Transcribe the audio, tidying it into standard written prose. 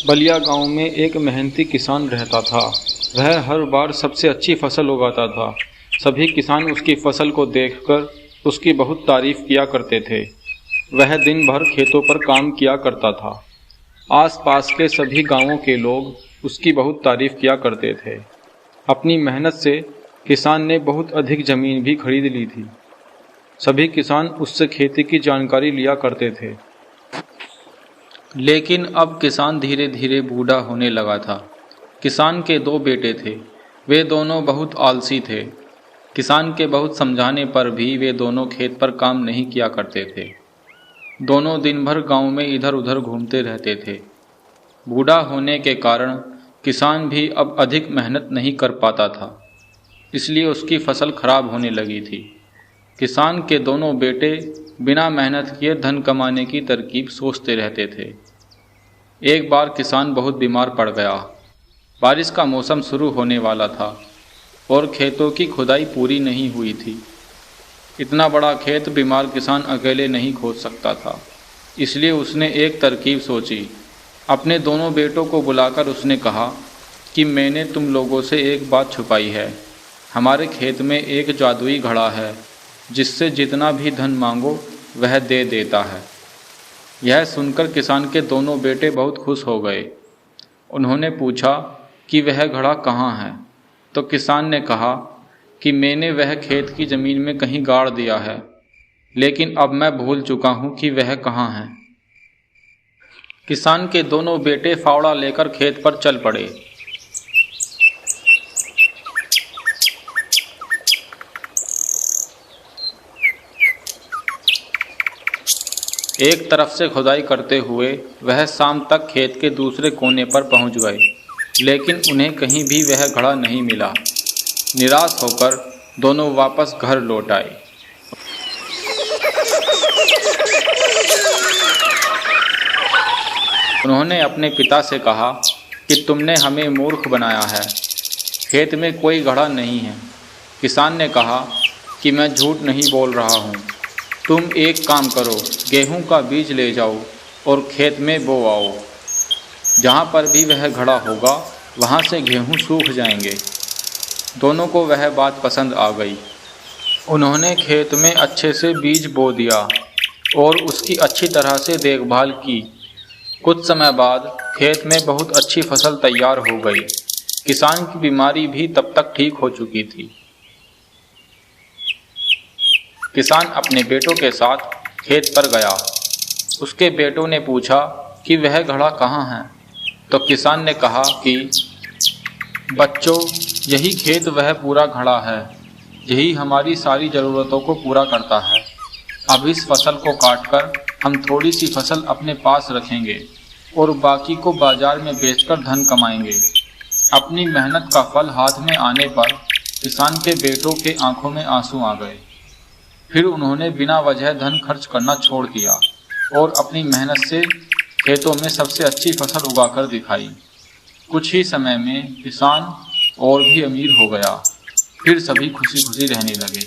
बलिया गांव में एक मेहनती किसान रहता था। वह हर बार सबसे अच्छी फसल उगाता था। सभी किसान उसकी फसल को देखकर उसकी बहुत तारीफ किया करते थे। वह दिन भर खेतों पर काम किया करता था। आसपास के सभी गांवों के लोग उसकी बहुत तारीफ किया करते थे। अपनी मेहनत से किसान ने बहुत अधिक ज़मीन भी खरीद ली थी। सभी किसान उससे खेती की जानकारी लिया करते थे। लेकिन अब किसान धीरे धीरे बूढ़ा होने लगा था। किसान के दो बेटे थे। वे दोनों बहुत आलसी थे। किसान के बहुत समझाने पर भी वे दोनों खेत पर काम नहीं किया करते थे। दोनों दिन भर गांव में इधर उधर घूमते रहते थे। बूढ़ा होने के कारण किसान भी अब अधिक मेहनत नहीं कर पाता था, इसलिए उसकी फसल खराब होने लगी थी। किसान के दोनों बेटे बिना मेहनत किए धन कमाने की तरकीब सोचते रहते थे। एक बार किसान बहुत बीमार पड़ गया। बारिश का मौसम शुरू होने वाला था और खेतों की खुदाई पूरी नहीं हुई थी। इतना बड़ा खेत बीमार किसान अकेले नहीं खोद सकता था, इसलिए उसने एक तरकीब सोची। अपने दोनों बेटों को बुलाकर उसने कहा कि मैंने तुम लोगों से एक बात छुपाई है। हमारे खेत में एक जादुई घड़ा है जिससे जितना भी धन मांगो वह दे देता है। यह सुनकर किसान के दोनों बेटे बहुत खुश हो गए। उन्होंने पूछा कि वह घड़ा कहाँ है, तो किसान ने कहा कि मैंने वह खेत की ज़मीन में कहीं गाड़ दिया है, लेकिन अब मैं भूल चुका हूँ कि वह कहाँ है। किसान के दोनों बेटे फावड़ा लेकर खेत पर चल पड़े। एक तरफ से खुदाई करते हुए वह शाम तक खेत के दूसरे कोने पर पहुंच गए, लेकिन उन्हें कहीं भी वह घड़ा नहीं मिला। निराश होकर दोनों वापस घर लौट आए। उन्होंने अपने पिता से कहा कि तुमने हमें मूर्ख बनाया है, खेत में कोई घड़ा नहीं है। किसान ने कहा कि मैं झूठ नहीं बोल रहा हूँ। तुम एक काम करो, गेहूं का बीज ले जाओ और खेत में बो आओ। जहाँ पर भी वह घड़ा होगा वहाँ से गेहूं सूख जाएंगे। दोनों को वह बात पसंद आ गई। उन्होंने खेत में अच्छे से बीज बो दिया और उसकी अच्छी तरह से देखभाल की। कुछ समय बाद खेत में बहुत अच्छी फसल तैयार हो गई। किसान की बीमारी भी तब तक ठीक हो चुकी थी। किसान अपने बेटों के साथ खेत पर गया। उसके बेटों ने पूछा कि वह घड़ा कहाँ है, तो किसान ने कहा कि बच्चों, यही खेत वह पूरा घड़ा है। यही हमारी सारी ज़रूरतों को पूरा करता है। अब इस फसल को काटकर हम थोड़ी सी फसल अपने पास रखेंगे और बाकी को बाजार में बेचकर धन कमाएंगे। अपनी मेहनत का फल हाथ में आने पर किसान के बेटों के आंखों में आंसू आ गए। फिर उन्होंने बिना वजह धन खर्च करना छोड़ दिया और अपनी मेहनत से खेतों में सबसे अच्छी फसल उगाकर दिखाई। कुछ ही समय में किसान और भी अमीर हो गया। फिर सभी खुशी खुशी रहने लगे।